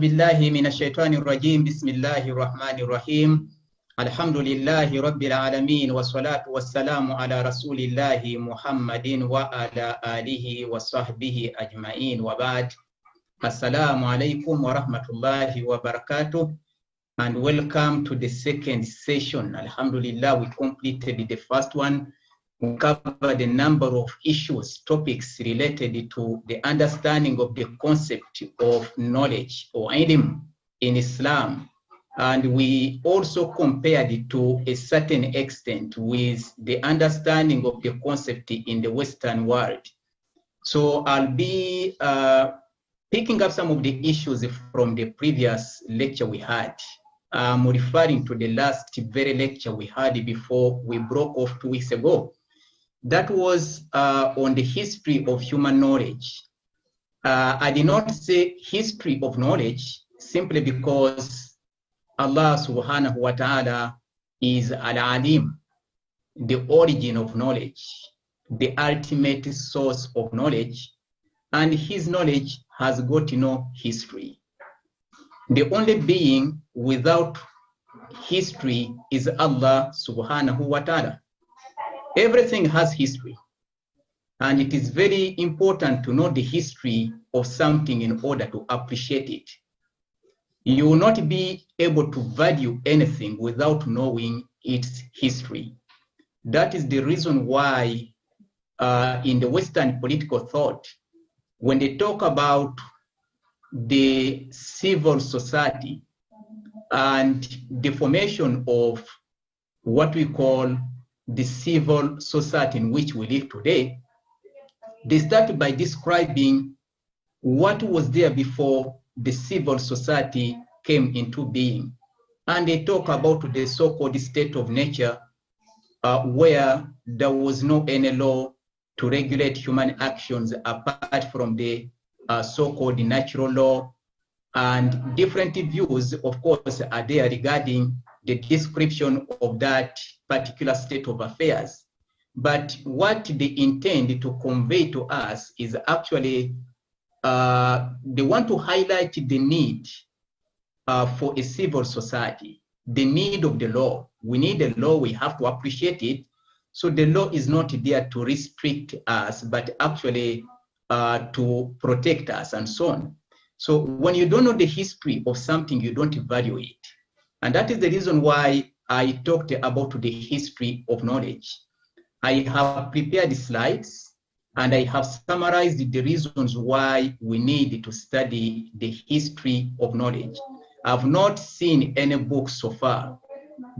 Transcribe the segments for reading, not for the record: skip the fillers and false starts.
billahi minash shaitani rajim. Bismillahir rahmanir rahim. Alhamdulillahi rabbil alamin wa salatu wassalamu ala rasulillahi Muhammadin wa ala alihi wa sahbihi ajma'in wa ba'd. Assalamu alaikum wa rahmatullahi wa barakatuh, and welcome to the second session. Alhamdulillah, we completed the first one. We covered a number of issues, topics related to the understanding of the concept of knowledge or ilm in Islam. And we also compared it to a certain extent with the understanding of the concept in the Western world. So I'll be picking up some of the issues from the previous lecture we had. I'm referring to the last very lecture we had before we broke off 2 weeks ago. That was on the history of human knowledge. I did not say history of knowledge simply because Allah subhanahu wa ta'ala is al-alim, the origin of knowledge, the ultimate source of knowledge, and his knowledge has got no history. The only being without history is Allah subhanahu wa ta'ala. Everything has history, and it is very important to know the history of something in order to appreciate it. You will not be able to value anything without knowing its history. That is the reason why in the Western political thought, when they talk about the civil society and the formation of what we call the civil society in which we live today, they start by describing what was there before the civil society came into being. And they talk about the so-called state of nature where there was no any law to regulate human actions apart from the so-called natural law. And different views, of course, are there regarding the description of that particular state of affairs. But what they intend to convey to us is actually, they want to highlight the need for a civil society, the need of the law. We need a law, we have to appreciate it. So the law is not there to restrict us, but actually to protect us and so on. So when you don't know the history of something, you don't value it. And that is the reason why I talked about the history of knowledge. I have prepared slides and I have summarized the reasons why we need to study the history of knowledge. I've not seen any books so far.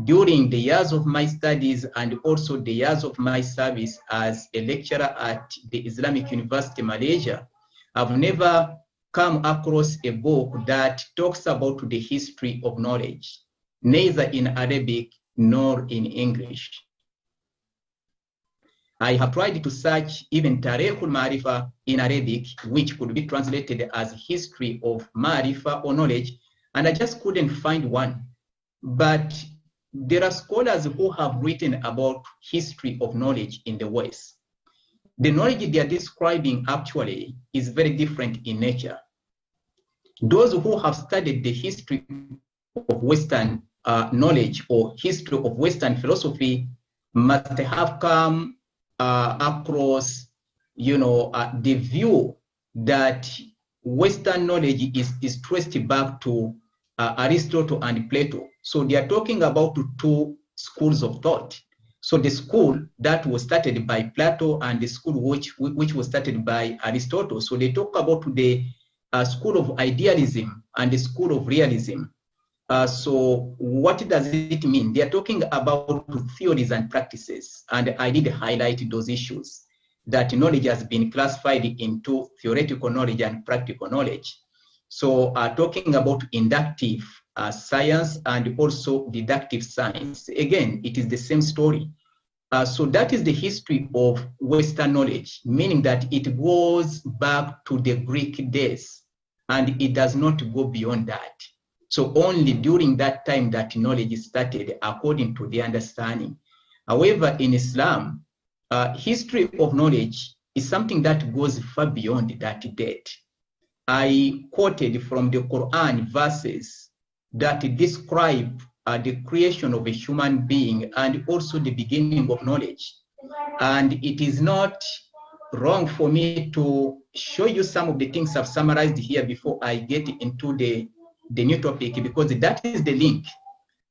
During the years of my studies and also the years of my service as a lecturer at the Islamic University, Malaysia, I've never come across a book that talks about the history of knowledge, neither in Arabic nor in English. I have tried to search even Tarikhul Marifa in Arabic, which could be translated as history of Marifa or knowledge, and I just couldn't find one. But there are scholars who have written about history of knowledge in the West. The knowledge they are describing actually is very different in nature. Those who have studied the history of Western knowledge or history of Western philosophy must have come across, the view that Western knowledge is traced back to Aristotle and Plato. So they are talking about two schools of thought. So the school that was started by Plato and the school which was started by Aristotle. So they talk about the school of idealism and the school of realism. So what does it mean? They are talking about theories and practices, and I did highlight those issues, that knowledge has been classified into theoretical knowledge and practical knowledge. So talking about inductive science and also deductive science. Again, it is the same story. So that is the history of Western knowledge, meaning that it goes back to the Greek days and it does not go beyond that. So only during that time that knowledge started according to the understanding. However, in Islam, history of knowledge is something that goes far beyond that date. I quoted from the Quran verses that describe the creation of a human being and also the beginning of knowledge. And it is not wrong for me to show you some of the things I've summarized here before I get into the new topic, because that is the link.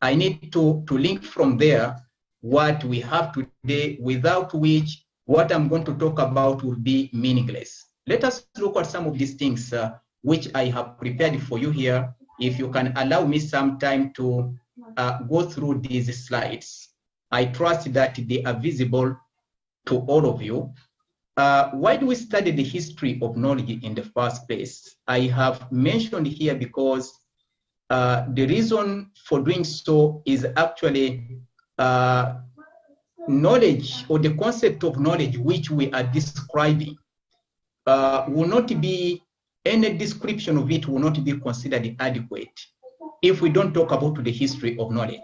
I need to link from there what we have today, without which what I'm going to talk about will be meaningless. Let us look at some of these things which I have prepared for you here. If you can allow me some time to go through these slides. I trust that they are visible to all of you. Why do we study the history of knowledge in the first place? I have mentioned here because the reason for doing so is actually knowledge, or the concept of knowledge which we are describing will not be, any description of it will not be considered adequate if we don't talk about the history of knowledge.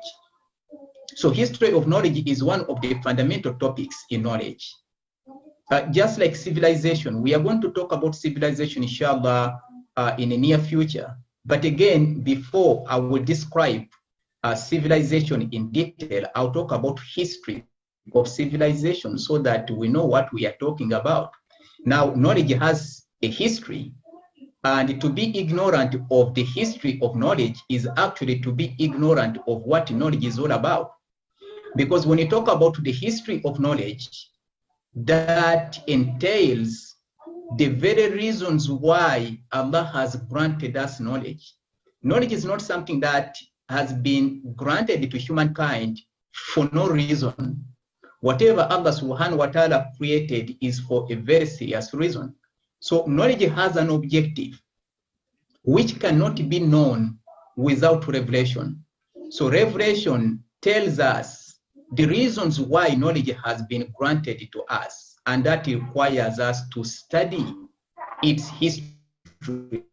So history of knowledge is one of the fundamental topics in knowledge. Just like civilization, we are going to talk about civilization, inshallah, in the near future. But again, before I will describe civilization in detail, I'll talk about history of civilization so that we know what we are talking about. Now, knowledge has a history, and to be ignorant of the history of knowledge is actually to be ignorant of what knowledge is all about. Because when you talk about the history of knowledge, that entails the very reasons why Allah has granted us knowledge. Knowledge is not something that has been granted to humankind for no reason. Whatever Allah subhanahu wa ta'ala created is for a very serious reason. So knowledge has an objective which cannot be known without revelation. So revelation tells us the reasons why knowledge has been granted to us, and that requires us to study its history,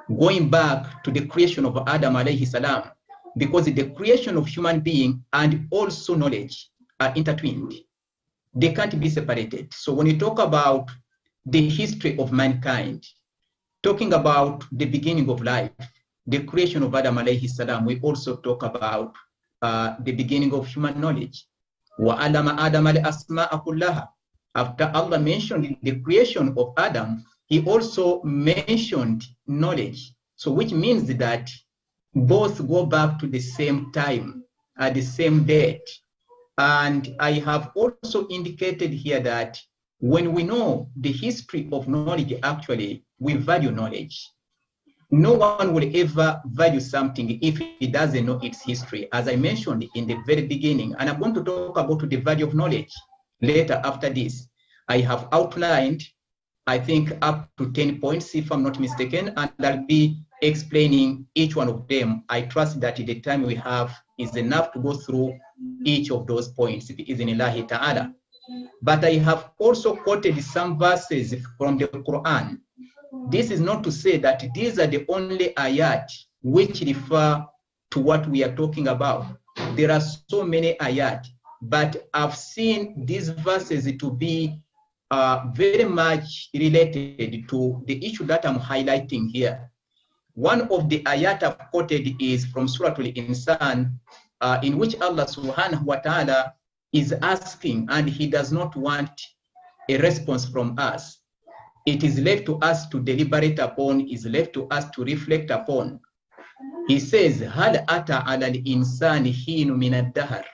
going back to the creation of Adam alayhi salam, because the creation of human being and also knowledge are intertwined. They can't be separated. So when you talk about the history of mankind, talking about the beginning of life, the creation of Adam alayhi salam, we also talk about the beginning of human knowledge. وَعَلَمَ آدَمَ الْأَسْمَاءَ كُلَّهَا. After Allah mentioned the creation of Adam, he also mentioned knowledge. So which means that both go back to the same time, at the same date. And I have also indicated here that when we know the history of knowledge, actually, we value knowledge. No one will ever value something if he doesn't know its history, as I mentioned in the very beginning. And I'm going to talk about the value of knowledge later after this. I have outlined, I think, up to 10 points, if I'm not mistaken, and I'll be explaining each one of them. I trust that the time we have is enough to go through each of those points, bi'iznillahi ta'ala. But I have also quoted some verses from the Quran. This is not to say that these are the only ayat which refer to what we are talking about. There are so many ayat, but I've seen these verses to be very much related to the issue that I'm highlighting here. One of the ayat I've quoted is from Surah Al-Insan, in which Allah subhanahu wa ta'ala is asking, and he does not want a response from us. It is left to us to deliberate upon, is left to us to reflect upon. He says, هَلْ أَتَى عَلَى الْإِنسَانِ حِينٌ مِنَ الدَّهْرِ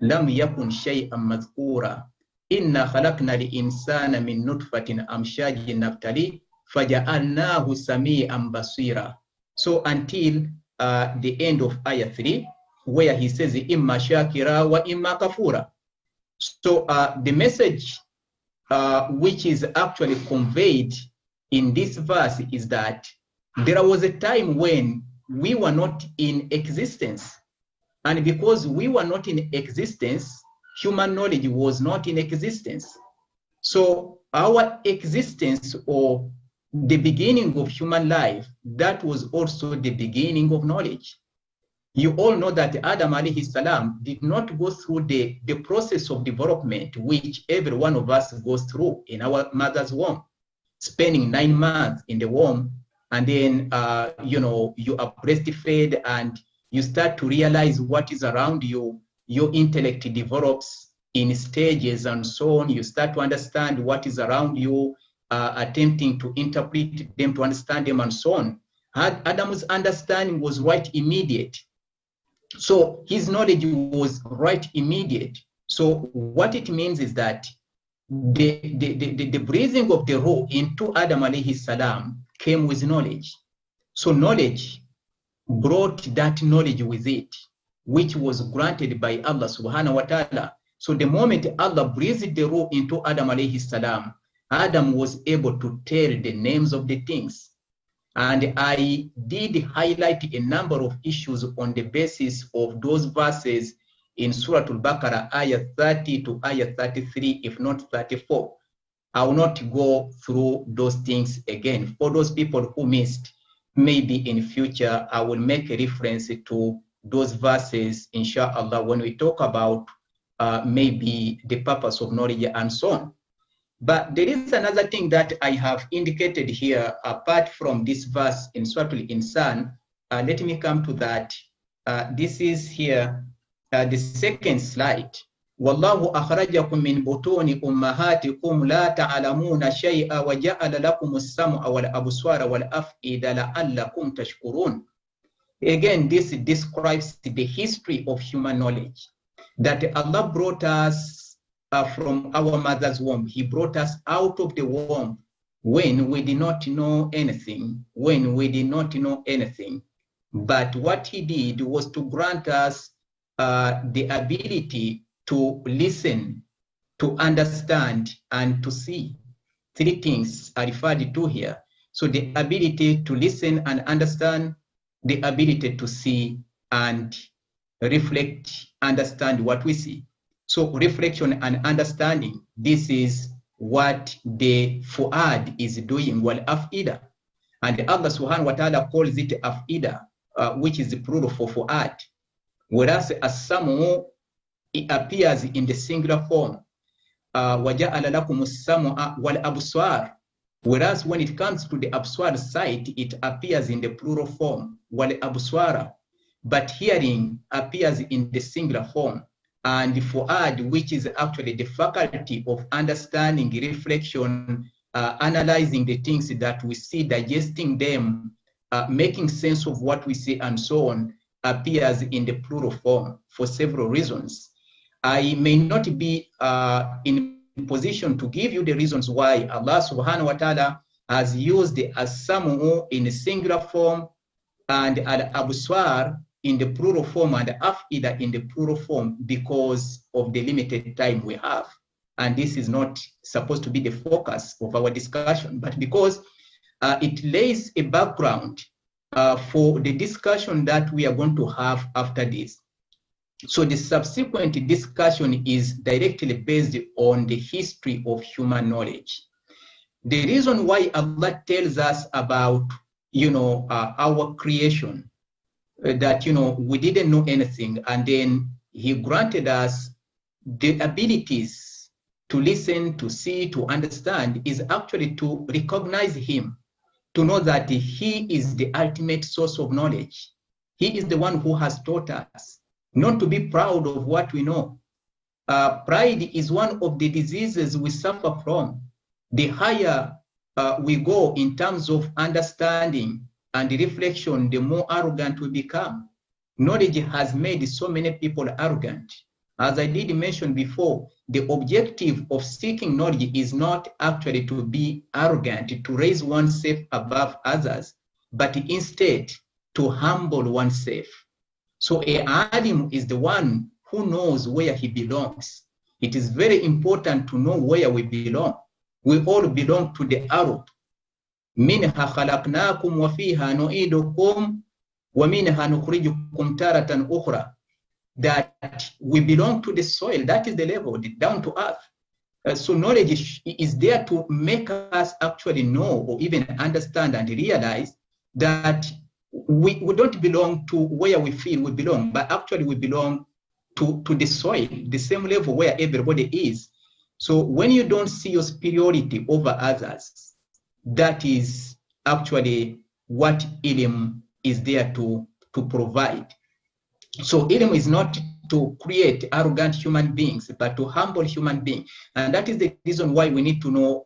لَمْ يَكُنْ شَيْئًا مَذْكُورًا إِنَّا خَلَقْنَا الْإِنسَانَ مِنْ نُطْفَةٍ أَمْشَاجٍ نَبْتَلِيهِ فَجَعَلْنَاهُ سَمِيعًا بَصِيرًا. So until the end of ayah 3, where he says, إِمَّا شَاكِرًا وَإِمَّا كَفُورًا. So the message which is actually conveyed in this verse is that there was a time when we were not in existence. And because we were not in existence, human knowledge was not in existence. So our existence, or the beginning of human life, that was also the beginning of knowledge. You all know that Adam alayhi salam did not go through the process of development which every one of us goes through in our mother's womb. spending 9 months in the womb, and then, you are breastfed and you start to realize what is around you. Your intellect develops in stages and so on. You start to understand what is around you, attempting to interpret them, to understand them, and so on. Adam's understanding was right immediate. So his knowledge was right immediate. So what it means is that the breathing of the ruh into Adam alayhi salam came with knowledge. So knowledge brought that knowledge with it, which was granted by Allah subhanahu wa ta'ala. So the moment Allah breathed the ruh into Adam alayhi salam, Adam was able to tell the names of the things. And I did highlight a number of issues on the basis of those verses in Surah Al-Baqarah, ayah 30 to ayah 33, if not 34. I will not go through those things again. For those people who missed, maybe in future, I will make a reference to those verses, inshallah, when we talk about maybe the purpose of knowledge and so on. But there is another thing that I have indicated here, apart from this verse in Surah Al-Insan. Let me come to that. This is here, the second slide. وَاللَّهُ أَخْرَجَكُم مِّن بُطُونِ أُمَّهَاتِكُمْ لَا تَعْلَمُونَ شَيْئًا وَجَعَلَ لَكُمُ السَّمْعَ وَالْأَبْصَارَ وَالْأَفْئِدَةَ لَعَلَّكُمْ تَشْكُرُونَ. Again, this describes the history of human knowledge, that Allah brought us from our mother's womb. He brought us out of the womb when we did not know anything, But what he did was to grant us the ability to listen, to understand, and to see. Three things are referred to here. So the ability to listen and understand, the ability to see and reflect, understand what we see. So reflection and understanding, this is what the fu'ad is doing, wal af'ida. And Allah subhanahu wa ta'ala calls it af'ida, which is the plural for fu'ad. Whereas as-samu, it appears in the singular form. وَجَعَلَ لَكُمُ السَّمْعَ وَالْأَبْصَارَ. Whereas when it comes to the abswar side, it appears in the plural form, وَالْأَبْصَارَ. But hearing appears in the singular form. And the fu'ad, which is actually the faculty of understanding, reflection, analyzing the things that we see, digesting them, making sense of what we see, and so on, appears in the plural form for several reasons. I may not be in position to give you the reasons why Allah subhanahu wa ta'ala has used the as-samu in the singular form and al-absar in the plural form and af'ida in the plural form, because of the limited time we have. And this is not supposed to be the focus of our discussion, but because it lays a background for the discussion that we are going to have after this. So the subsequent discussion is directly based on the history of human knowledge. The reason why Allah tells us about, our creation, that, we didn't know anything, and then he granted us the abilities to listen, to see, to understand, is actually to recognize him, to know that he is the ultimate source of knowledge. He is the one who has taught us. Not to be proud of what we know. Pride is one of the diseases we suffer from. The higher we go in terms of understanding and reflection, the more arrogant we become. Knowledge has made so many people arrogant. As I did mention before, the objective of seeking knowledge is not actually to be arrogant, to raise oneself above others, but instead to humble oneself. So a alim is the one who knows where he belongs. It is very important to know where we belong. We all belong to the earth. مِنْهَا خَلَقْنَاكُمْ وَفِيهَا نُعِيدُكُمْ وَمِنْهَا نُخْرِجُكُمْ تَارَةً أُخْرَى. That we belong to the soil. That is the level, down to earth. So knowledge is there to make us actually know or even understand and realize that we don't belong to where we feel we belong, but actually we belong to the soil, the same level where everybody is. So when you don't see your superiority over others, That is actually what ilm is there to provide. So ilm is not to create arrogant human beings, but to humble human beings. And that is the reason why we need to know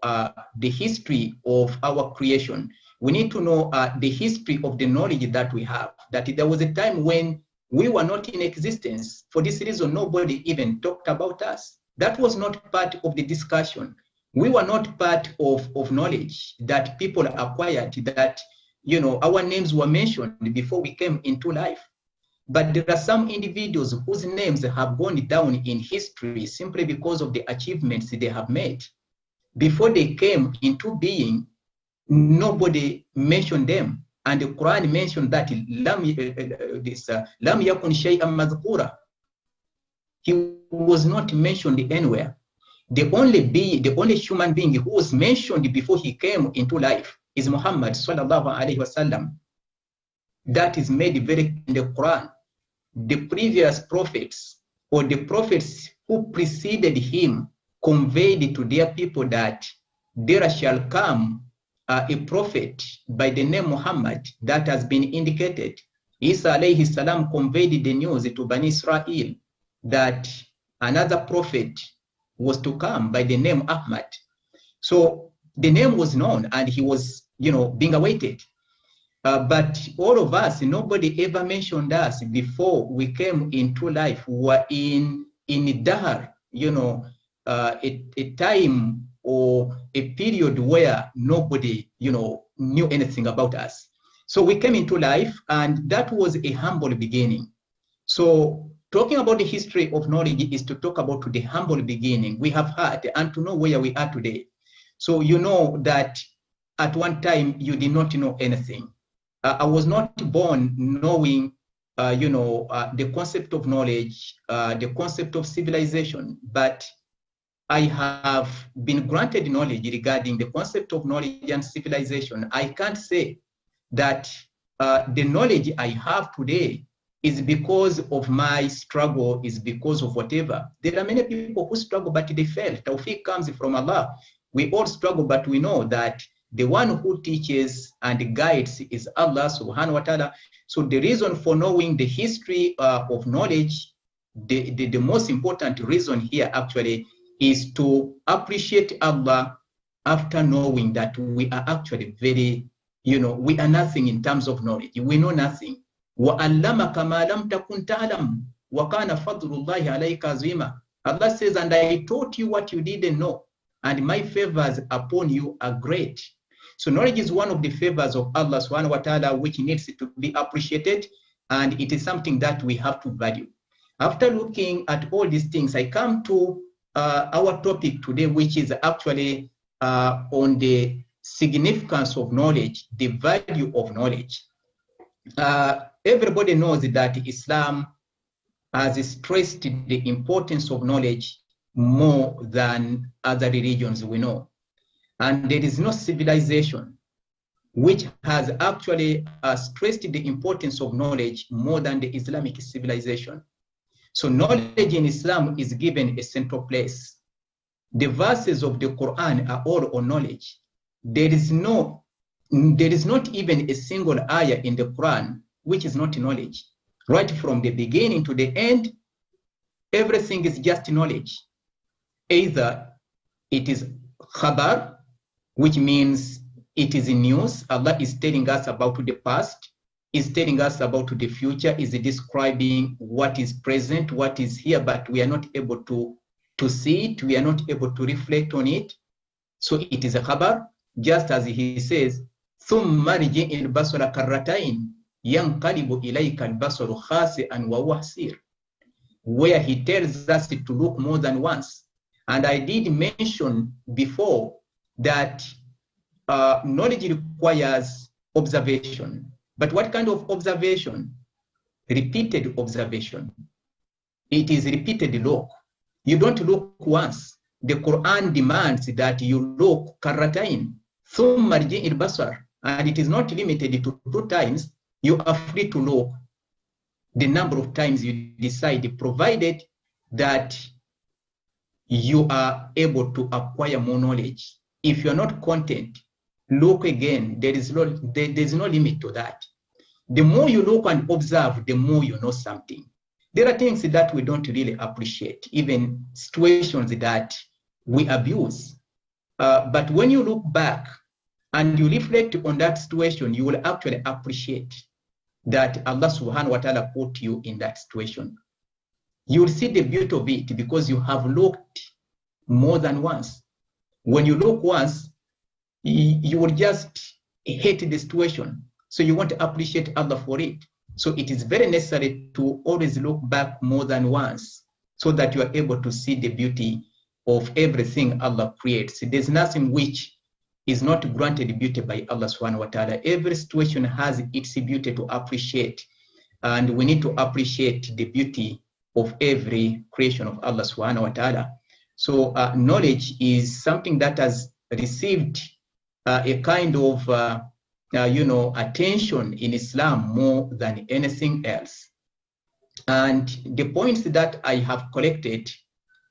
the history of our creation. We need to know the history of the knowledge that we have, that there was a time when we were not in existence. For this reason, nobody even talked about us. That was not part of the discussion. We were not part of knowledge that people acquired, that, you know, our names were mentioned before we came into life. But there are some individuals whose names have gone down in history simply because of the achievements they have made. Before they came into being, nobody mentioned them. And the Quran mentioned that Lam yakun shay'an madhkura. He was not mentioned anywhere. The only human being who was mentioned before he came into life is Muhammad sallallahu alaihi wasallam. That is made very clear in the Quran. The previous prophets, or the prophets who preceded him, conveyed to their people that there shall come a prophet by the name Muhammad. That has been indicated. Isa alayhi salam conveyed the news to Bani Israel that another prophet was to come by the name Ahmad. So the name was known and he was, you know, being awaited. But all of us, nobody ever mentioned us before we came into life. We were in Dahar, you know, a time or a period where nobody, you know, knew anything about us. So we came into life, and that was a humble beginning. So talking about the history of knowledge is to talk about the humble beginning we have had and to know where we are today. So you know that at one time you did not know anything. I was not born knowing, the concept of knowledge, the concept of civilization, but I have been granted knowledge regarding the concept of knowledge and civilization. I can't say that the knowledge I have today is because of my struggle, is because of whatever. There are many people who struggle, but they fail. Tawfiq comes from Allah. We all struggle, but we know that the one who teaches and guides is Allah subhanahu wa ta'ala. So the reason for knowing the history of knowledge, the most important reason here actually is to appreciate Allah after knowing that we are actually very, we are nothing in terms of knowledge. We know nothing. وَأَلَّمَكَ مَا لَمْ تَكُنْ تَعْلَمْ وَكَانَ فَضْلُ اللَّهِ عَلَيْكَ عَظِيمًا. Allah says, and I taught you what you didn't know, and my favors upon you are great. So knowledge is one of the favors of Allah subhanahu wa ta'ala, which needs to be appreciated, and it is something that we have to value. After looking at all these things, I come to our topic today, which is actually on the significance of knowledge, the value of knowledge. Everybody knows that Islam has stressed the importance of knowledge more than other religions we know. And there is no civilization which has actually stressed the importance of knowledge more than the Islamic civilization. So knowledge in Islam is given a central place. The verses of the Quran are all on knowledge. There is not even a single ayah in the Quran which is not knowledge. Right from the beginning to the end, everything is just knowledge. Either it is khabar, which means it is in news. Allah is telling us about the past, is telling us about the future, is describing what is present, what is here, but we are not able to see it, we are not able to reflect on it. So it is a khabar, just as he says, ثُمَّ رِجِئِ الْبَصَرَ كَرَّتَيْنِ يَنْقَلِبُ إِلَيْكَ الْبَصَرُ خَاسِئًا وَهُوَ حَسِيرٌ, where he tells us to look more than once. And I did mention before that knowledge requires observation. But what kind of observation? Repeated observation. It is repeated look. You don't look once. The Quran demands that you look karratain, ثُمَّ رْجِئِ الْبَصَرِ, and it is not limited to 2 times. You are free to look the number of times you decide, provided that you are able to acquire more knowledge. If you're not content look again. There's no limit to that. The more you look and observe, the more you know something. There are things that we don't really appreciate, even situations that we abuse. But when you look back and you reflect on that situation, you will actually appreciate that Allah subhanahu wa ta'ala put you in that situation. You will see the beauty of it because you have looked more than once. When you look once, you will just hate the situation. So you want to appreciate Allah for it. So it is very necessary to always look back more than once so that you are able to see the beauty of everything Allah creates. There's nothing which is not granted beauty by Allah subhanahu wa ta'ala. Every situation has its beauty to appreciate. And we need to appreciate the beauty of every creation of Allah subhanahu wa ta'ala. So knowledge is something that has received a kind of attention in Islam more than anything else. And the points that I have collected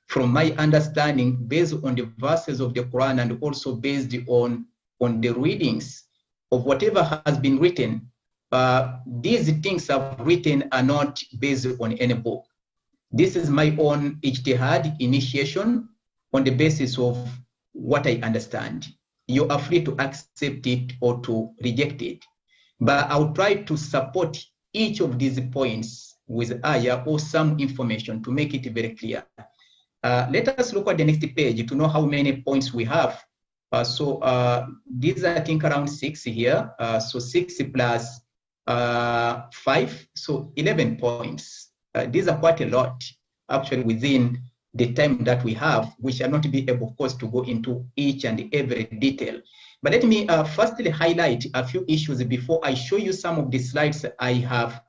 from my understanding based on the verses of the Quran and also based on the readings of whatever has been written, these things I've written are not based on any book. This is my own ijtihad initiation on the basis of what I understand. You are free to accept it or to reject it. But I'll try to support each of these points with ayah or some information to make it very clear. Let us look at the next page to know how many points we have. These are, I think, around 6 here. So 6 plus 5, so 11 points. These are quite a lot, actually, within the time that we have. We shall not be able, of course, to go into each and every detail. But let me firstly highlight a few issues before I show you some of the slides I have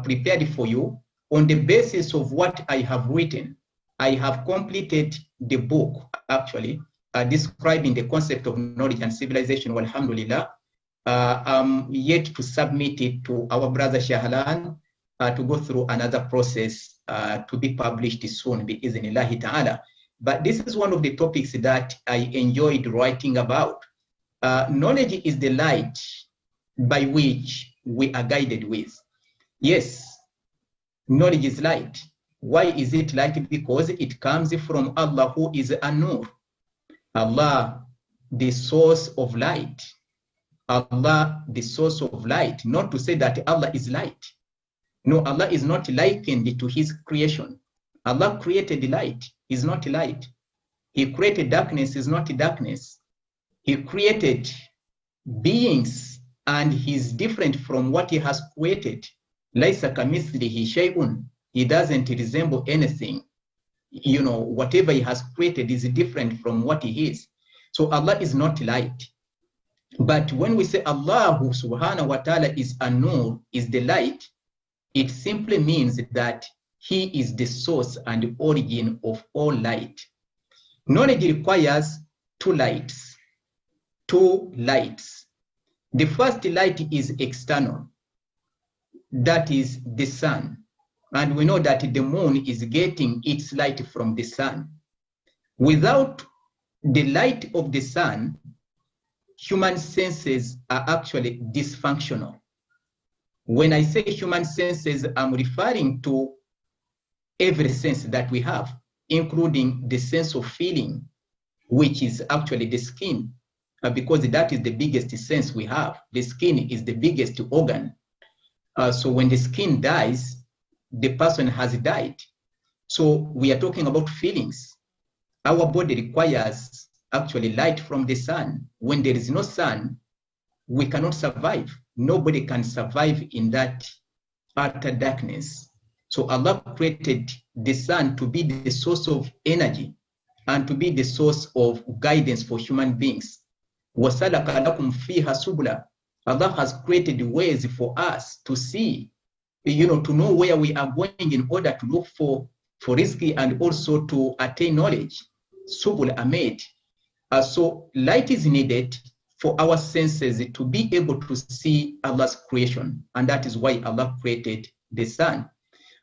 prepared for you. On the basis of what I have written, I have completed the book, actually, describing the concept of knowledge and civilization. Alhamdulillah. I'm yet to submit it to our brother Shahlan to go through another process to be published soon, bi-iznillahi ta'ala. But this is one of the topics that I enjoyed writing about. Knowledge is the light by which we are guided with. Yes, knowledge is light. Why is it light? Because it comes from Allah, who is An-Nur. Allah, the source of light. Allah, the source of light. Not to say that Allah is light. No, Allah is not likened to his creation. Allah created light, is not light. He created darkness, is not darkness. He created beings and he's different from what he has created. Laysa kamithlihi shay'un. He doesn't resemble anything. You know, whatever he has created is different from what he is. So Allah is not light. But when we say Allah subhanahu wa ta'ala is An-Nur, is the light, it simply means that he is the source and origin of all light. Knowledge requires two lights. Two lights. The first light is external. That is the sun. And we know that the moon is getting its light from the sun. Without the light of the sun, human senses are actually dysfunctional. When I say human senses, I'm referring to every sense that we have, including the sense of feeling, which is actually the skin, because that is the biggest sense we have. The skin is the biggest organ. So when the skin dies, the person has died. So we are talking about feelings. Our body requires actually light from the sun. When there is no sun, we cannot survive. Nobody can survive in that utter darkness. So Allah created the sun to be the source of energy and to be the source of guidance for human beings. وَسَلَكَ لَكُمْ فِيهَا سُبُلًا. Allah has created ways for us to see, to know where we are going in order to look for rizqi and also to attain knowledge. Subul are made. So light is needed for our senses to be able to see Allah's creation. And that is why Allah created the sun.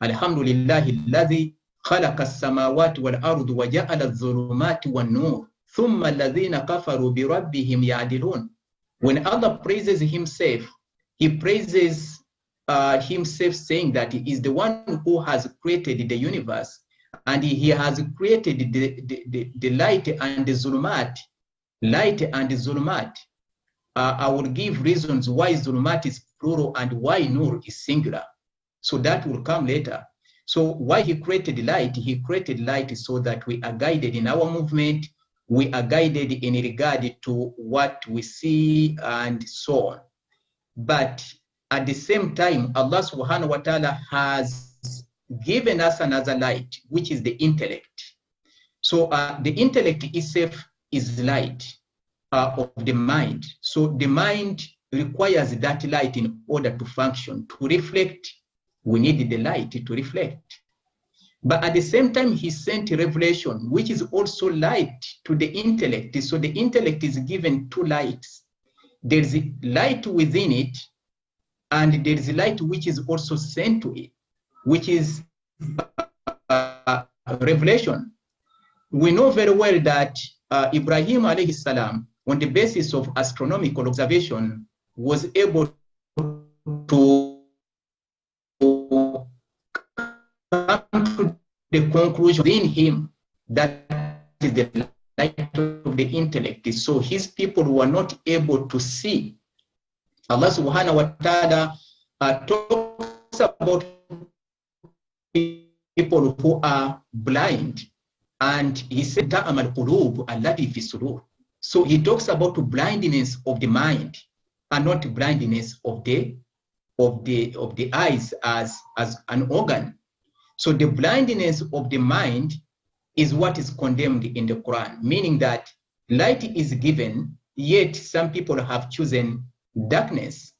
Alhamdulillahi alladhi khalaqa as-samawati wal-ardu wa ja'ala adh-dhulumati wan-nur thumma alladhina kafaru bi rabbihim ya'dilun. When Allah praises himself, he praises himself saying that he is the one who has created the universe, and he has created the light and the zulumat. Light and zulumat. I will give reasons why zulumat is plural and why nur is singular. So that will come later. So why he created light? He created light so that we are guided in our movement, we are guided in regard to what we see and so on. But at the same time, Allah subhanahu wa ta'ala has given us another light, which is the intellect. So the intellect itself is light of the mind. So the mind requires that light in order to function, to reflect. We need the light to reflect. But at the same time, he sent revelation, which is also light to the intellect. So the intellect is given two lights. There's a light within it, and there's a light which is also sent to it, which is revelation. We know very well that Ibrahim alayhi salam, on the basis of astronomical observation, was able to come to the conclusion in him that is the light of the intellect. So his people were not able to see. Allah subhanahu wa ta'ala talks about people who are blind, and he said ta'amal qulub allati fi sudur. So he talks about the blindness of the mind and not blindness of the eyes as an organ. So the blindness of the mind is what is condemned in the Quran, meaning that light is given, yet some people have chosen darkness.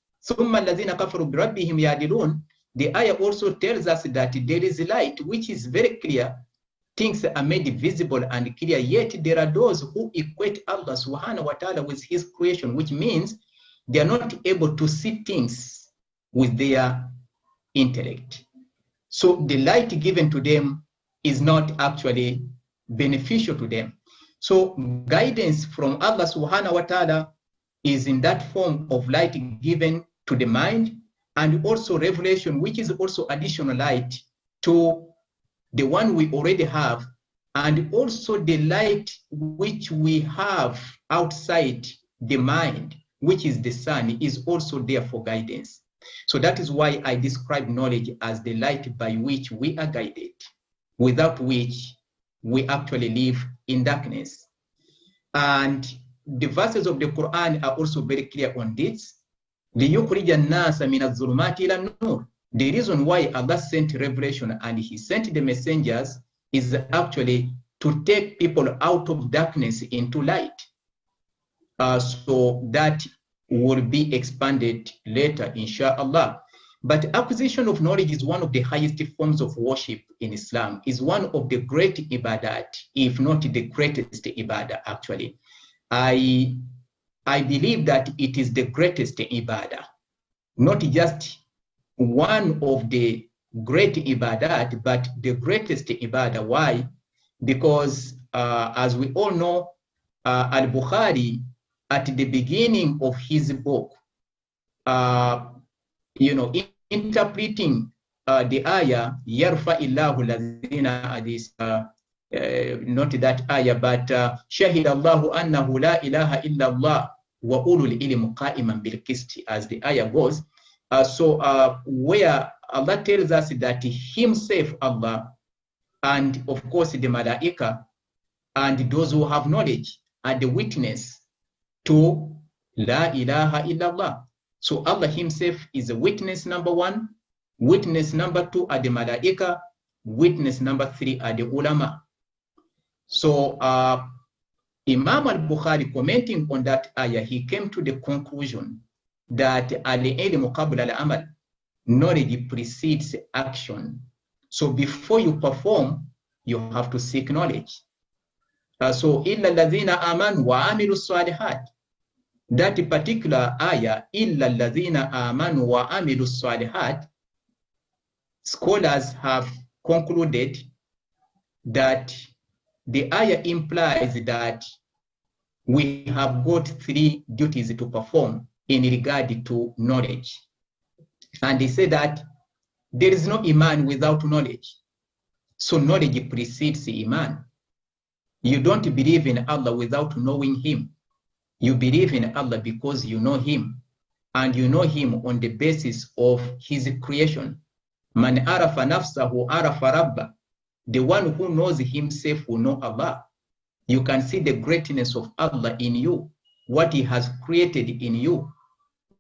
The ayah also tells us that there is light which is very clear. Things are made visible and clear, yet there are those who equate Allah subhanahu wa ta'ala with his creation, which means they are not able to see things with their intellect. So the light given to them is not actually beneficial to them. So guidance from Allah subhanahu wa ta'ala is in that form of light given to the mind, and also revelation, which is also additional light to the one we already have, and also the light which we have outside the mind, which is the sun, is also there for guidance. So that is why I describe knowledge as the light by which we are guided, without which we actually live in darkness. And the verses of the Quran are also very clear on this. لِيُخْرِجَ النَّاسَ مِنَ الظُّلُمَاتِ إِلَى النُّورِ. The reason why Allah sent revelation and he sent the messengers is actually to take people out of darkness into light. So that will be expanded later, inshallah. But acquisition of knowledge is one of the highest forms of worship in Islam, is one of the great ibadat, if not the greatest ibadah, actually. I believe that it is the greatest ibadah, not just one of the great ibadat, but the greatest ibadah. Why? Because as we all know, Al-Bukhari, at the beginning of his book, interpreting the ayah, yarfa illahu lazina not that ayah, but shahid Allahu annahu la ilaha illa Allah wa ulul ilm qa'iman bil qist, as the ayah goes. Where Allah tells us that himself, Allah, and of course the malaika and those who have knowledge are the witness to la ilaha illallah. So Allah himself is a witness number one, witness number two are the malaika, witness number three are the ulama. So Imam al-Bukhari, commenting on that ayah, he came to the conclusion that al-ilmu qabla al-amal, knowledge precedes action. So before you perform, you have to seek knowledge. So illa alladhina amanu wa amilu salihat, that particular ayah, illa alladhina amanu wa amilu salihat, scholars have concluded that the ayah implies that we have got 3 duties to perform in regard to knowledge. And he said that there is no Iman without knowledge. So knowledge precedes Iman. You don't believe in Allah without knowing Him. You believe in Allah because you know Him, and you know Him on the basis of His creation. Man arafa nafsahu arafa rabba. The one who knows himself will know Allah. You can see the greatness of Allah in you, what He has created in you,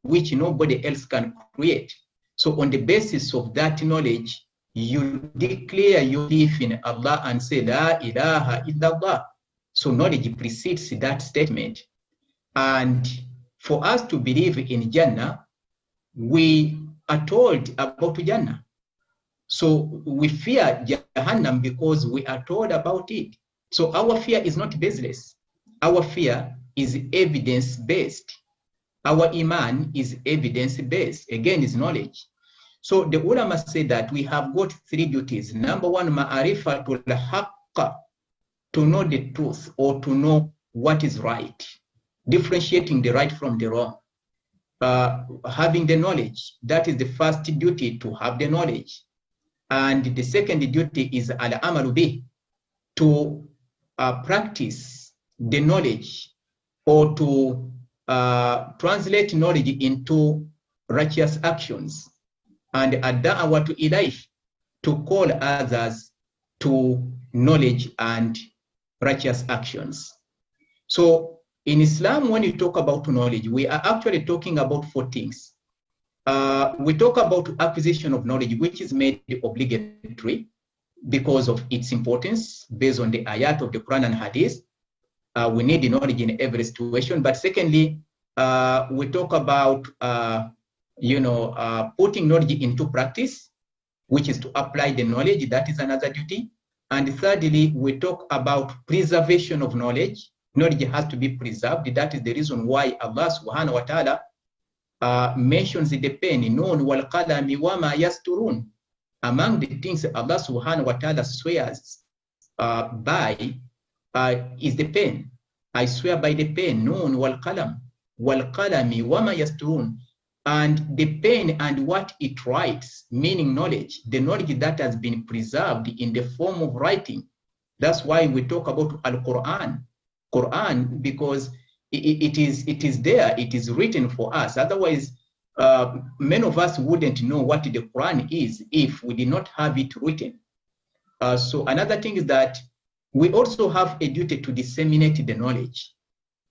which nobody else can create. So on the basis of that knowledge, you declare your belief in Allah and say, La ilaha illallah. So knowledge precedes that statement. And for us to believe in Jannah, we are told about Jannah. So we fear Jahannam because we are told about it. So our fear is not baseless. Our fear is evidence-based. Our Iman is evidence-based. Again, is knowledge. So the ulama say that we have got 3 duties. Number 1, ma'arifatul haqq, to know the truth or to know what is right, differentiating the right from the wrong. Having the knowledge, that is the first duty, to have the knowledge. And the second duty is al-amalu bih, to practice the knowledge or to translate knowledge into righteous actions. And ad-da'watu ilayh, to call others to knowledge and righteous actions. So in Islam, when you talk about knowledge, we are actually talking about 4 things. We talk about acquisition of knowledge, which is made obligatory because of its importance based on the ayat of the Quran and Hadith. We need the knowledge in every situation. But secondly, we talk about putting knowledge into practice, which is to apply the knowledge. That is another duty. And thirdly, we talk about preservation of knowledge. Knowledge has to be preserved. That is the reason why Allah subhanahu wa ta'ala mentions the pen, nun wal qalami wa ma yasturun. Among the things Allah subhanahu wa ta'ala swears by is the pen. I swear by the pen, nun wal qalami wa ma yasturun. And the pen and what it writes, meaning knowledge, the knowledge that has been preserved in the form of writing. That's why we talk about Quran, because it is there, it is written for us. Otherwise, many of us wouldn't know what the Quran is if we did not have it written. So another thing is that we also have a duty to disseminate the knowledge.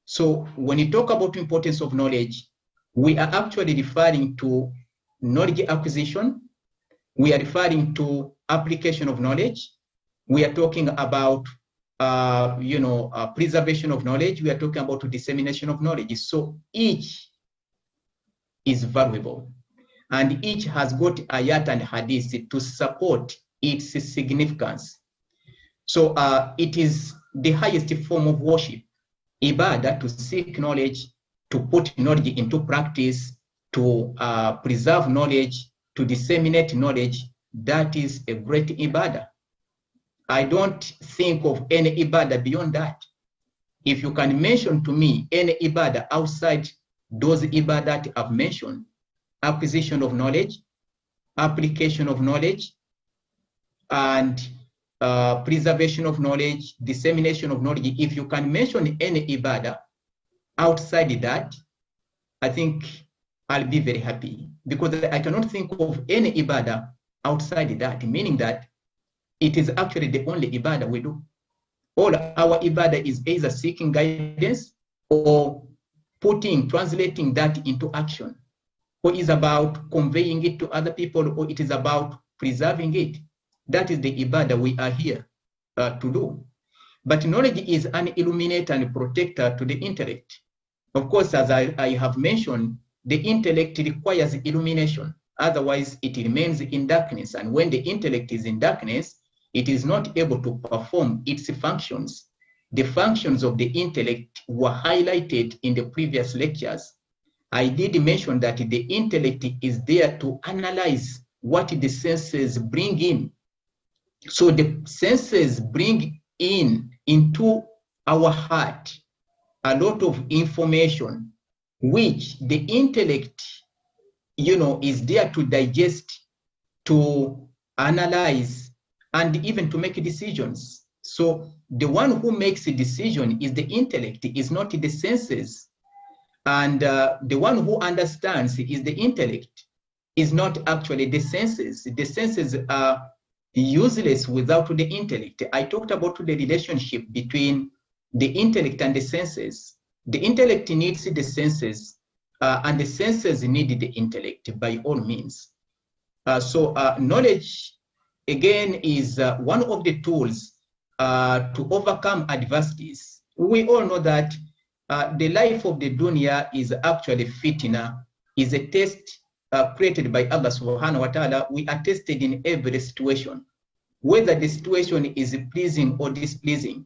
So when you talk about the importance of knowledge, we are actually referring to knowledge acquisition. We are referring to application of knowledge. We are talking about preservation of knowledge. We are talking about dissemination of knowledge. So each is valuable, and each has got ayat and hadith to support its significance. So it is the highest form of worship, ibadah, to seek knowledge, to put knowledge into practice, to preserve knowledge, to disseminate knowledge. That is a great ibadah. I don't think of any ibadah beyond that. If you can mention to me any ibadah outside those ibadah that I've mentioned, acquisition of knowledge, application of knowledge, and preservation of knowledge, dissemination of knowledge, if you can mention any ibadah outside that, I think I'll be very happy, because I cannot think of any ibadah outside that, meaning that it is actually the only ibadah we do. All our ibadah is either seeking guidance or translating that into action, or is about conveying it to other people, or it is about preserving it. That is the ibadah we are here to do. But knowledge is an illuminator and protector to the intellect. Of course, as I have mentioned, the intellect requires illumination. Otherwise, it remains in darkness. And when the intellect is in darkness, it is not able to perform its functions. The functions of the intellect were highlighted in the previous lectures. I did mention that the intellect is there to analyze what the senses bring in. So the senses bring into our heart a lot of information which the intellect, is there to digest, to analyze, and even to make decisions. So the one who makes a decision is the intellect, is not the senses. And the one who understands is the intellect, is not actually the senses. The senses are useless without the intellect. I talked about the relationship between the intellect and the senses. The intellect needs the senses, and the senses need the intellect by all means. So knowledge, again, is one of the tools to overcome adversities. We all know that the life of the dunya is actually fitna, is a test created by Allah subhanahu wa ta'ala. We are tested in every situation, whether the situation is pleasing or displeasing.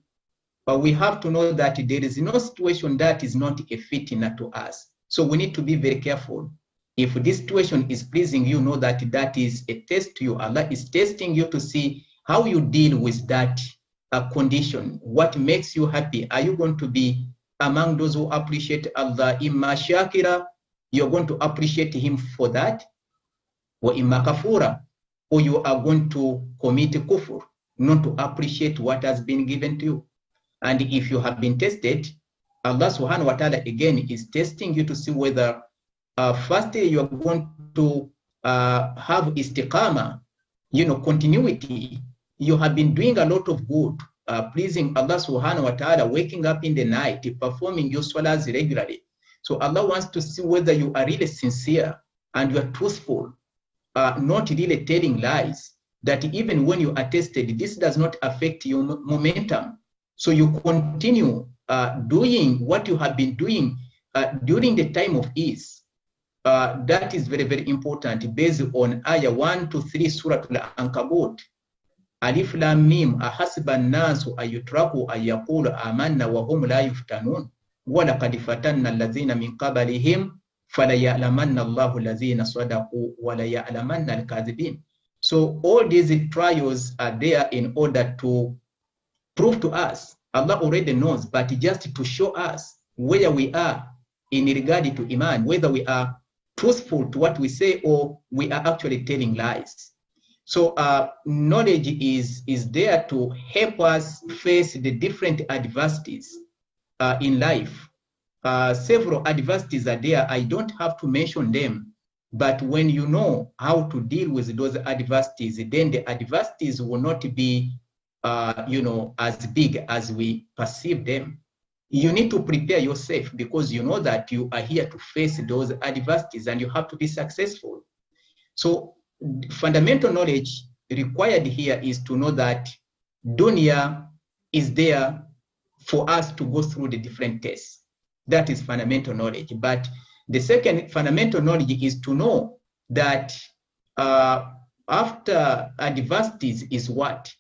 But we have to know that there is no situation that is not a fitna to us. So we need to be very careful. If this situation is pleasing, you know that that is a test to you. Allah is testing you to see how you deal with that condition. What makes you happy? Are you going to be among those who appreciate Allah? Imma shakira, you're going to appreciate him for that. Or imma kafura, or you are going to commit kufur, not to appreciate what has been given to you. And if you have been tested, Allah subhanahu wa ta'ala again is testing you to see whether firstly you are going to have istiqama, continuity. You have been doing a lot of good, pleasing Allah subhanahu wa ta'ala, waking up in the night, performing your salahs regularly. So Allah wants to see whether you are really sincere and you are truthful, not really telling lies, that even when you are tested, this does not affect your momentum. So you continue doing what you have been doing during the time of ease. That is very, very important, based on ayah 1 to 3 Surah Al-Ankabut. Alif Lam Mim, ahasiba an-nasu ayutraku ayaqulu amanna wa hum la yuftanun wa laqad fatanna alladhina min qablihim fala ya'lamanna Allahu alladhina sadaqu wa la ya'lamanna al-kadhibin. So all these trials are there in order to prove to us. Allah already knows, but just to show us where we are in regard to Iman, whether we are truthful to what we say or we are actually telling lies. So knowledge is there to help us face the different adversities in life. Several adversities are there. I don't have to mention them, but when you know how to deal with those adversities, then the adversities will not be as big as we perceive them. You need to prepare yourself because you know that you are here to face those adversities and you have to be successful. So fundamental knowledge required here is to know that dunya is there for us to go through the different tests. That is fundamental knowledge. But the second fundamental knowledge is to know that after adversities is what?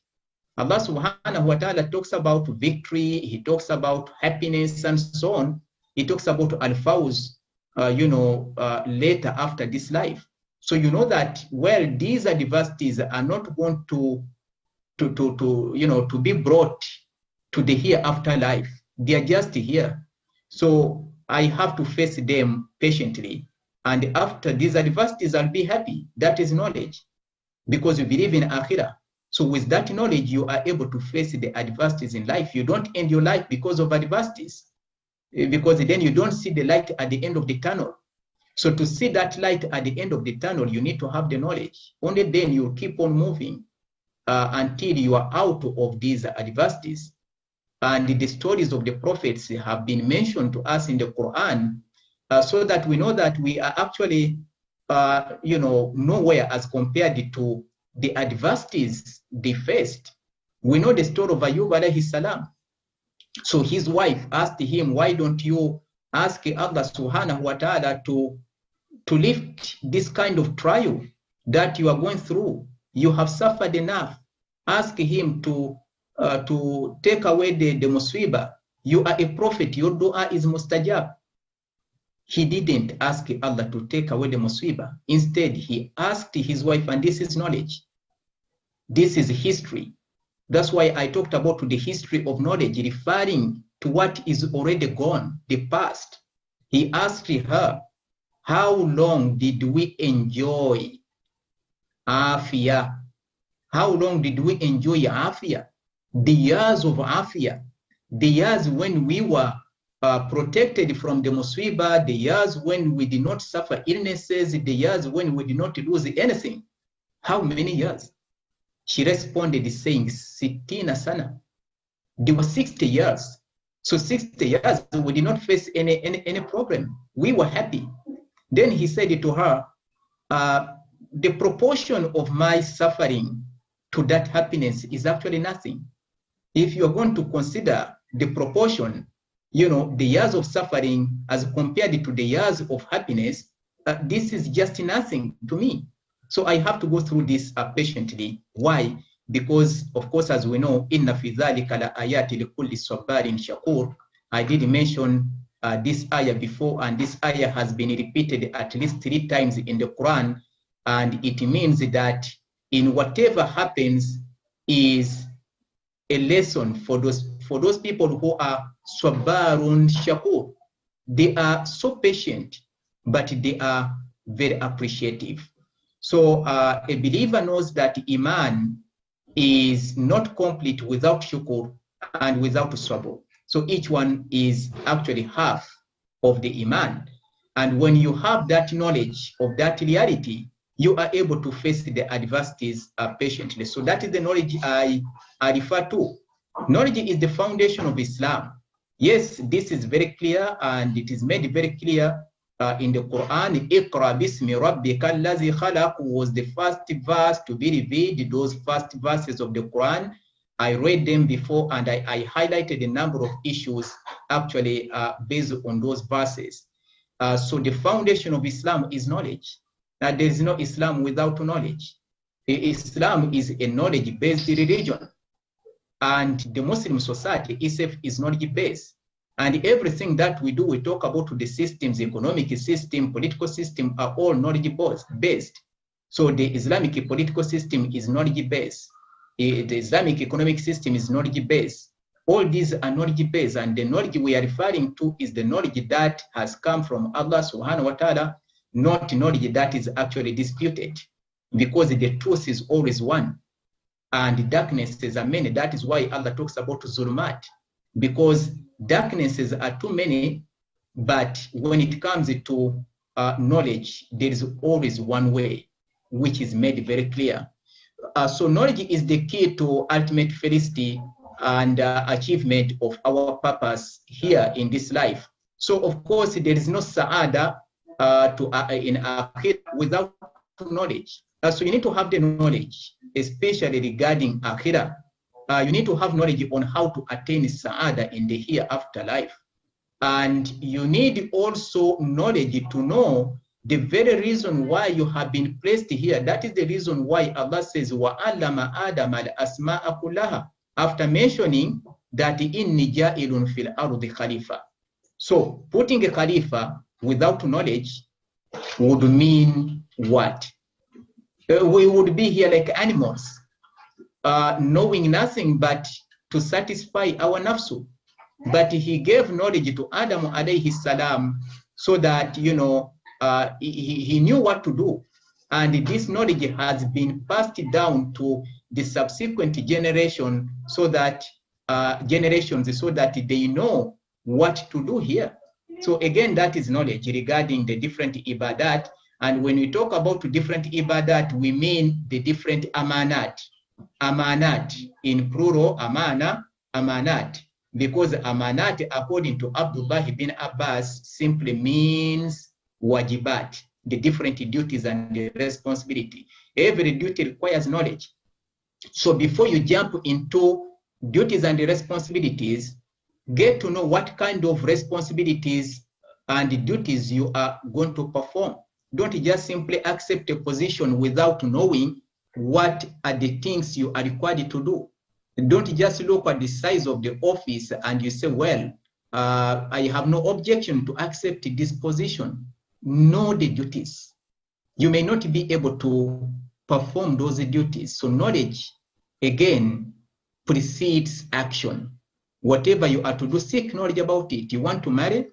Allah subhanahu wa ta'ala talks about victory, he talks about happiness and so on. He talks about al-fawz, later after this life. So you know that, well, these adversities are not going to be brought to the hereafter life. They are just here. So I have to face them patiently. And after these adversities, I'll be happy. That is knowledge. Because you believe in akhirah. So with that knowledge, you are able to face the adversities in life. You don't end your life because of adversities, because then you don't see the light at the end of the tunnel. So to see that light at the end of the tunnel, you need to have the knowledge. Only then you'll keep on moving until you are out of these adversities. And the stories of the prophets have been mentioned to us in the Quran, so that we know that we are actually, nowhere as compared to the adversities they faced. We know the story of Ayub alayhi salam. So his wife asked him, why don't you ask Allah subhanahu wa ta'ala to lift this kind of trial that you are going through? You have suffered enough. Ask him to take away the musibah. You are a prophet, your dua is mustajab. He didn't ask Allah to take away the musibah. Instead, he asked his wife, and this is knowledge. This is history. That's why I talked about the history of knowledge, referring to to what is already gone, the past. He asked her, how long did we enjoy afia? How long did we enjoy afia? The years of afia, the years when we were protected from the musiba, the years when we did not suffer illnesses, the years when we did not lose anything. How many years? She responded saying, Sitina sana. There were 60 years. So 60 years, we did not face any problem. We were happy. Then he said to her, the proportion of my suffering to that happiness is actually nothing. If you're going to consider the proportion, the years of suffering as compared to the years of happiness, this is just nothing to me. So I have to go through this patiently. Why? Because, of course, as we know, inna fi dhalika la ayati likulli sabarin shakur. I did mention this ayah before, and this ayah has been repeated at least 3 times in the Quran, and it means that in whatever happens is a lesson for those people who are sabarun shakur. They are so patient, but they are very appreciative. So a believer knows that Iman is not complete without shukur and without sabr. So each one is actually half of the Iman. And when you have that knowledge of that reality, you are able to face the adversities patiently. So that is the knowledge I refer to. Knowledge is the foundation of Islam. Yes, this is very clear, and it is made very clear in the Quran. Iqra bismi rabbika allazi khalaq was the first verse to be revealed. Those first verses of the Quran, I read them before, and I highlighted a number of issues actually based on those verses. So the foundation of Islam is knowledge. Now, there is no Islam without knowledge. Islam is a knowledge-based religion, and the Muslim society itself is knowledge-based. And everything that we do, we talk about the systems, economic system, political system, are all knowledge-based. So the Islamic political system is knowledge-based. The Islamic economic system is knowledge-based. All these are knowledge-based, and the knowledge we are referring to is the knowledge that has come from Allah subhanahu wa ta'ala, not knowledge that is actually disputed, because the truth is always one, and darknesses are many. That is why Allah talks about zulumat, because darknesses are too many, but when it comes to knowledge, there is always one way, which is made very clear. So knowledge is the key to ultimate felicity and achievement of our purpose here in this life. So of course, there is no sa'ada in akhirah without knowledge. So you need to have the knowledge, especially regarding akhirah. You need to have knowledge on how to attain sa'ada in the hereafter life. And you need also knowledge to know the very reason why you have been placed here. That is the reason why Allah says, وَعَلَّمَ آدَمَ الْأَسْمَاءَ كُلَّهَا, after mentioning that إِنِّي جَائِلٌ فِي الْأَرْضِ khalifa. So putting a khalifa without knowledge would mean what? We would be here like animals, knowing nothing but to satisfy our nafsu. But he gave knowledge to Adam alayhi salam, so that he knew what to do, and this knowledge has been passed down to the subsequent generation, so that they know what to do here. So again, that is knowledge regarding the different ibadat. And when we talk about different ibadat, we mean the different amanat. Amanat in plural, amana, amanat. Because amanat, according to Abdullah bin Abbas, simply means wajibat, the different duties and the responsibility. Every duty requires knowledge. So before you jump into duties and the responsibilities, get to know what kind of responsibilities and the duties you are going to perform. Don't just simply accept a position without knowing what are the things you are required to do. Don't just look at the size of the office and you say, well, I have no objection to accept this position. Know the duties. You may not be able to perform those duties. So knowledge, again, precedes action. whatever you are to do, seek knowledge about it. You want to marry?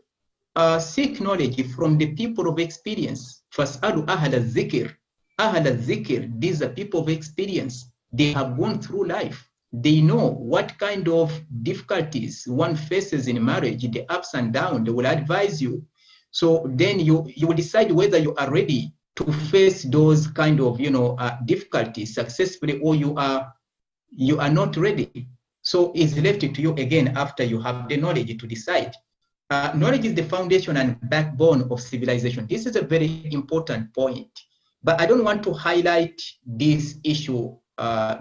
Seek knowledge from the people of experience. Fas'alu ahla zikr. Ahla zikr, these are people of experience. They have gone through life. They know what kind of difficulties one faces in marriage, the ups and downs. They will advise you. So then you will decide whether you are ready to face those kind of difficulties successfully, or you are not ready. So it's left to you again after you have the knowledge to decide. Knowledge is the foundation and backbone of civilization. This is a very important point, but I don't want to highlight this issue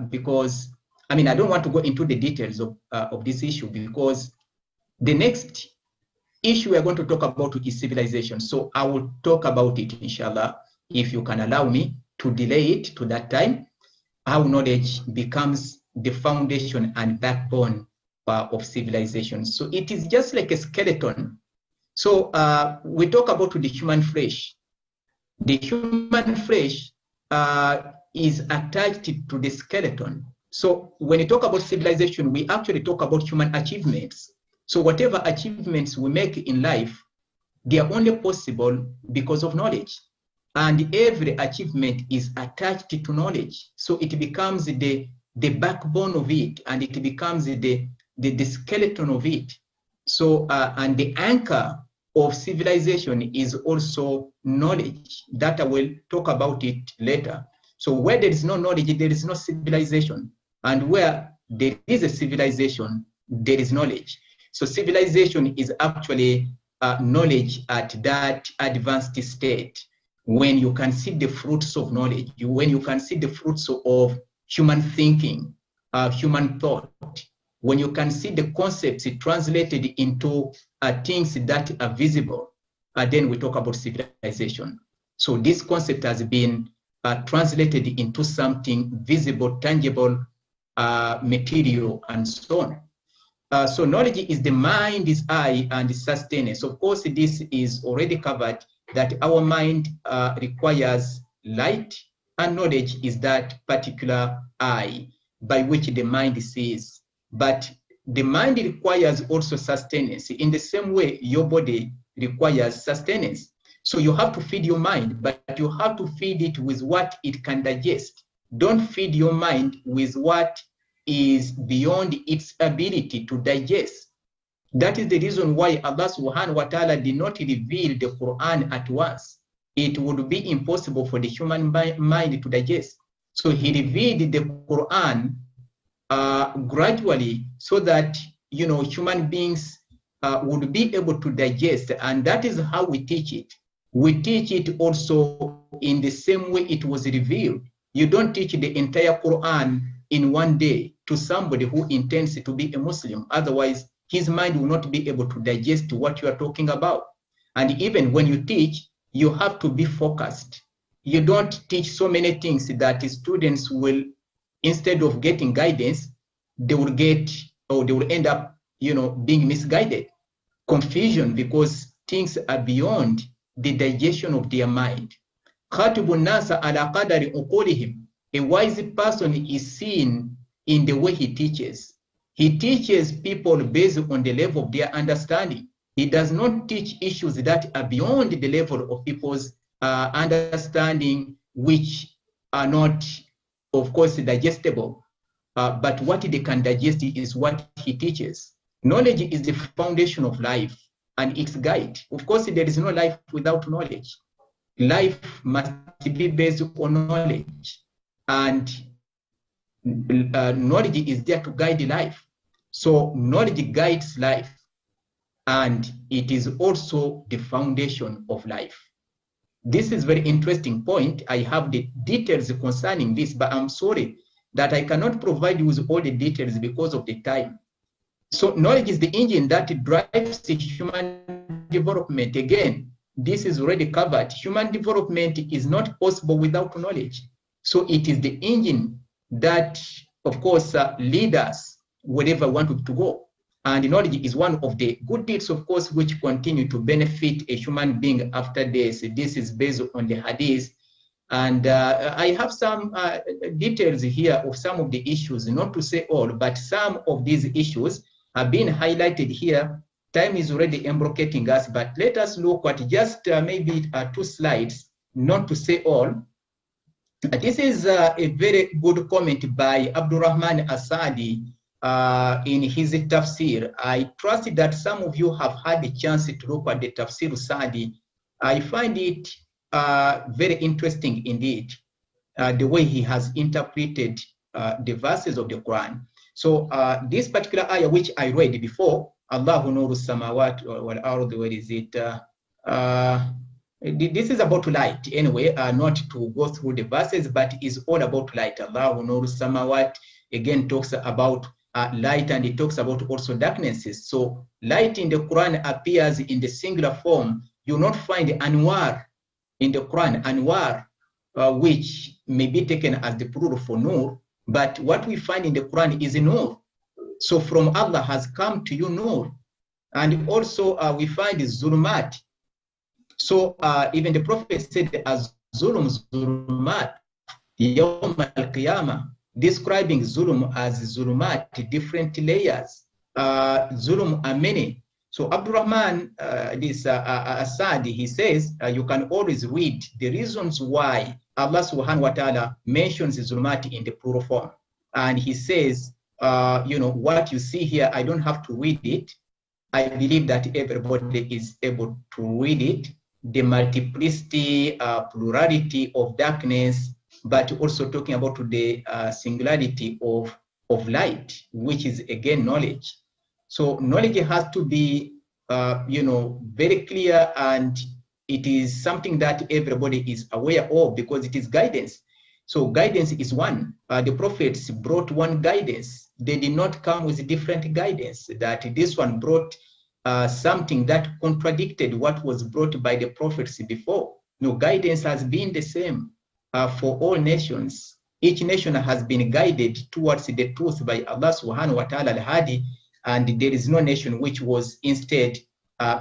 because I don't want to go into the details of this issue, because the next issue we are going to talk about is civilization. So I will talk about it, inshallah, if you can allow me to delay it to that time, how knowledge becomes the foundation and backbone of civilization. So it is just like a skeleton. So we talk about the human flesh. The human flesh is attached to the skeleton. So when you talk about civilization, we actually talk about human achievements. So whatever achievements we make in life, they are only possible because of knowledge. And every achievement is attached to knowledge. So it becomes the backbone of it, and it becomes the skeleton of it. So, and the anchor of civilization is also knowledge. That I will talk about it later. So where there is no knowledge, there is no civilization. And where there is a civilization, there is knowledge. So civilization is actually knowledge at that advanced state, when you can see the fruits of knowledge, when you can see the fruits of human thinking, human thought, when you can see the concepts translated into things that are visible, then we talk about civilization. So this concept has been translated into something visible, tangible, material, and so on. So knowledge is the mind, is eye, and sustenance. Of course, this is already covered, that our mind requires light, and knowledge is that particular eye by which the mind sees. But the mind requires also sustenance. In the same way, your body requires sustenance. So you have to feed your mind, but you have to feed it with what it can digest. Don't feed your mind with what is beyond its ability to digest. That is the reason why Allah subhanahu wa ta'ala did not reveal the Quran at once. It would be impossible for the human mind to digest. So he revealed the Quran gradually, so that human beings would be able to digest, and that is how we teach it. We teach it also in the same way it was revealed. You don't teach the entire Quran in one day to somebody who intends to be a Muslim. Otherwise, his mind will not be able to digest what you are talking about. And even when you teach, you have to be focused. You don't teach so many things that students will, instead of getting guidance, they will get, or they will end up, being misguided. Confusion, because things are beyond the digestion of their mind. Khatibun nasa ala qadari uqulihim. A wise person is seen in the way he teaches. He teaches people based on the level of their understanding. He does not teach issues that are beyond the level of people's understanding, which are not, of course, digestible. But what they can digest is what he teaches. Knowledge is the foundation of life and its guide. Of course, there is no life without knowledge. Life must be based on knowledge. And knowledge is there to guide life. So knowledge guides life, and it is also the foundation of life. This is a very interesting point. I have the details concerning this, but I'm sorry that I cannot provide you with all the details because of the time. So knowledge is the engine that drives the human development. Again, this is already covered. Human development is not possible without knowledge. So it is the engine that, of course, leads us wherever we want to go. And knowledge is one of the good deeds, of course, which continue to benefit a human being after this. This is based on the hadith. And I have some details here of some of the issues, not to say all, but some of these issues have been highlighted here. Time is already embrocating us, but let us look at just maybe 2 slides, not to say all. This is a very good comment by Abdurrahman Asadi in his tafsir. I trust that some of you have had a chance to look at the tafsir Sadi. I find it very interesting indeed, the way he has interpreted the verses of the Quran. So this particular ayah which I read before, Allahu nuru samawat wal ard, where is it? This is about light anyway, not to go through the verses, but is all about light. Allahu nuru samawat again talks about light, and it talks about also darknesses. So light in the Quran appears in the singular form. You will not find anwar in the Quran, anwar, which may be taken as the plural for nur, but what we find in the Quran is nur. So from Allah has come to you nur. And also we find zulumat. So even the Prophet said, as zulum zulumat yawm al-qiyamah, describing zulum as zulumat, different layers. Zulum are many. So Abdurrahman, Asadi, he says, you can always read the reasons why Allah subhanahu wa ta'ala mentions zulumat in the plural form. And he says, what you see here, I don't have to read it. I believe that everybody is able to read it. The multiplicity, plurality of darkness, but also talking about the singularity of light, which is again knowledge. So knowledge has to be, very clear, and it is something that everybody is aware of because it is guidance. So guidance is one. The prophets brought one guidance. They did not come with different guidance. That this one brought something that contradicted what was brought by the prophets before. No, guidance has been the same for all nations. Each nation has been guided towards the truth by Allah subhanahu wa ta'ala al-Hadi, and there is no nation which was instead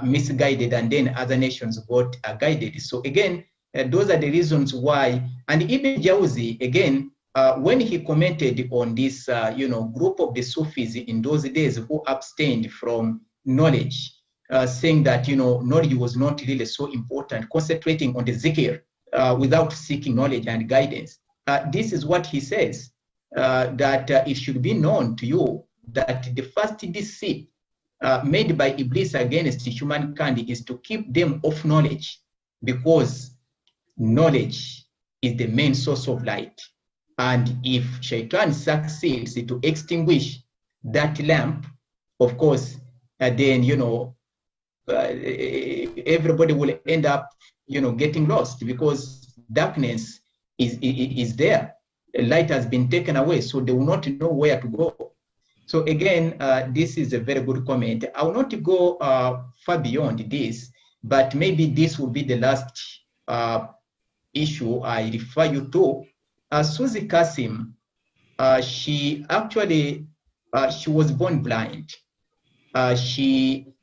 misguided and then other nations got guided. So again, those are the reasons why. And Ibn Jawzi, again, when he commented on this, group of the Sufis in those days who abstained from knowledge, saying that, knowledge was not really so important, concentrating on the zikr without seeking knowledge and guidance. This is what he says, that it should be known to you that the first deceit made by Iblis against humankind is to keep them off knowledge, because knowledge is the main source of light. And if Shaitan succeeds to extinguish that lamp, of course, then, everybody will end up, getting lost, because darkness is there. Light has been taken away, so they will not know where to go. So again, this is a very good comment. I will not go far beyond this, but maybe this will be the last issue I refer you to. Suzy Kasim, she actually, she was born blind. She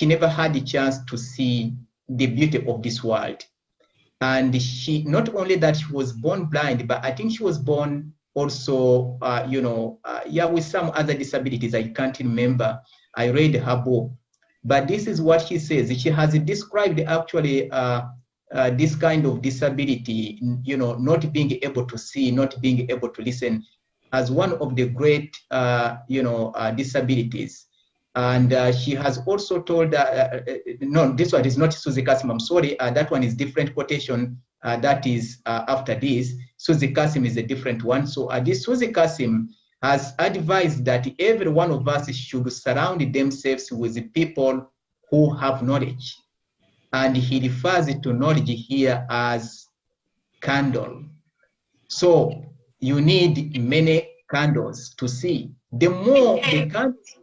never had the chance to see the beauty of this world. And she, not only that she was born blind, but I think she was born also, with some other disabilities. I can't remember. I read her book. But this is what she says. She has described actually this kind of disability, not being able to see, not being able to listen, as one of the great, disabilities. And she has also told, no, this one is not Suzy Kasim, I'm sorry, that one is different quotation, that is after this. Suzy Kasim is a different one. So this Suzy Kasim has advised that every one of us should surround themselves with people who have knowledge. And he refers to knowledge here as candle. So you need many candles to see. The more the candles,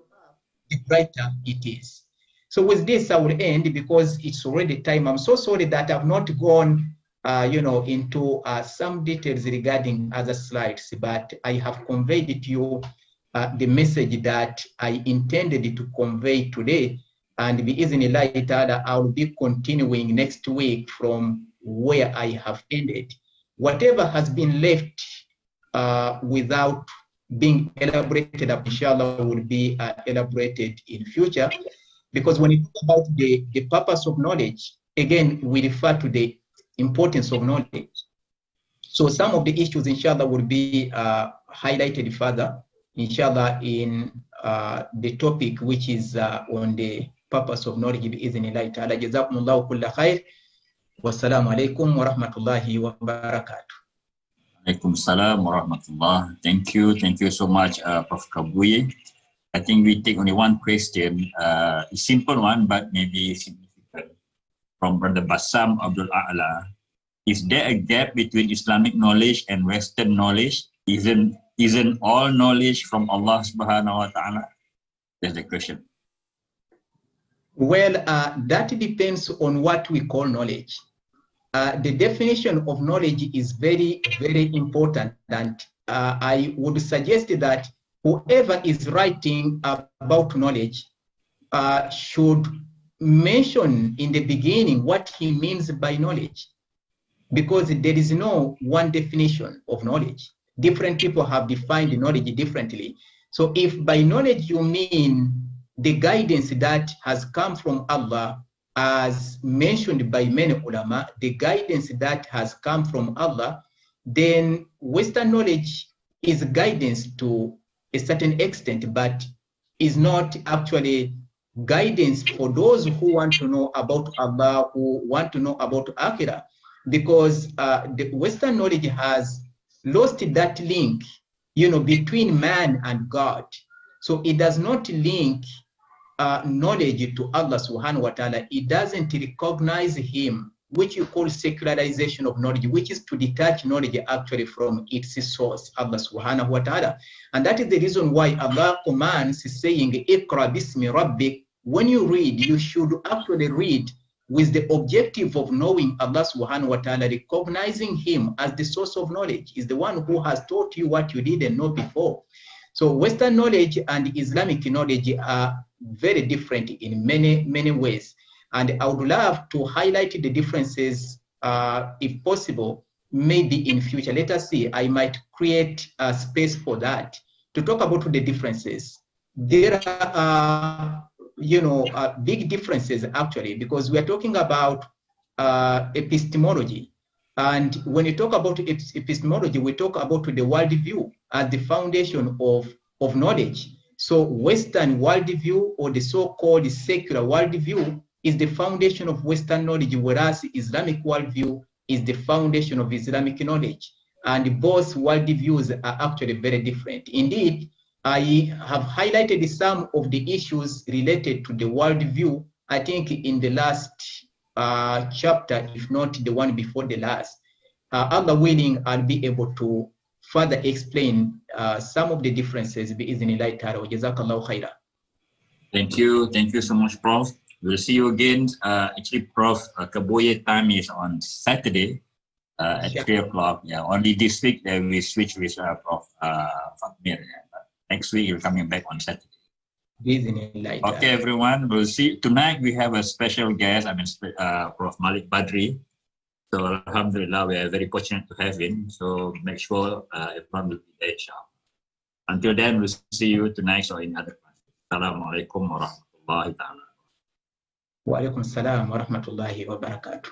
the brighter it is. So with this, I will end because it's already time. I'm so sorry that I've not gone, into some details regarding other slides, but I have conveyed to you the message that I intended to convey today. And bi'iznillahi ta'ala, I will be continuing next week from where I have ended. Whatever has been left without being elaborated up, inshallah, will be elaborated in future. Because when you talk about the purpose of knowledge, again, we refer to the importance of knowledge. So some of the issues, inshallah, will be highlighted further, inshallah, in the topic, which is on the purpose of knowledge. Bi-idhnillahi ta'ala. Jazakumullahu kulla khair. Wassalamu alaikum wa rahmatullahi wa barakatuh. Waalaikumsalam warahmatullah. Thank you so much, Prof. Kabuye. I think we take only one question, a simple one, but maybe significant. From Brother Bassam Abdul A'la. Is there a gap between Islamic knowledge and Western knowledge? Isn't all knowledge from Allah subhanahu wa ta'ala? That's the question. Well, that depends on what we call knowledge. The definition of knowledge is very, very important. And I would suggest that whoever is writing about knowledge should mention in the beginning what he means by knowledge. Because there is no one definition of knowledge. Different people have defined knowledge differently. So if by knowledge you mean the guidance that has come from Allah, as mentioned by many ulama, the guidance that has come from Allah, then Western knowledge is guidance to a certain extent, but is not actually guidance for those who want to know about Allah, who want to know about Akhirah. Because the Western knowledge has lost that link, between man and God. So it does not link knowledge to Allah subhanahu wa ta'ala. It doesn't recognize him, which you call secularization of knowledge, which is to detach knowledge actually from its source, Allah subhanahu wa ta'ala. And that is the reason why Allah commands, saying, Iqra bismi rabbik. When you read, you should actually read with the objective of knowing Allah subhanahu wa ta'ala, recognizing him as the source of knowledge, is the one who has taught you what you didn't know before. So Western knowledge and Islamic knowledge are very different in many, many ways. And I would love to highlight the differences, if possible, maybe in future. Let us see, I might create a space for that, to talk about the differences. There are big differences actually, because we are talking about epistemology. And when you talk about epistemology, we talk about the worldview as the foundation of knowledge. So Western worldview, or the so-called secular worldview, is the foundation of Western knowledge, whereas Islamic worldview is the foundation of Islamic knowledge. And both worldviews are actually very different. Indeed, I have highlighted some of the issues related to the worldview, I think in the last chapter, if not the one before the last. Allah willing, I'll be able to further explain some of the differences. Bi-idhnillahi ta'ala. Jazakallahu khaira. Thank you so much, Prof. We'll see you again. Actually, Prof, Kabuye time is on Saturday at 3 o'clock. Yeah, only this week that we switch with Prof. Fatmir. Next week, you're coming back on Saturday. Okay, everyone. We'll see. Tonight, we have a special guest. Prof. Malik Badri. So, alhamdulillah, we are very fortunate to have him. So, make sure everyone will be there, inshallah. Until then, we'll see you tonight or in other classes. Assalamualaikum warahmatullahi ta'ala. Wa alaikum salam wa rahmatullahi wa barakatuh.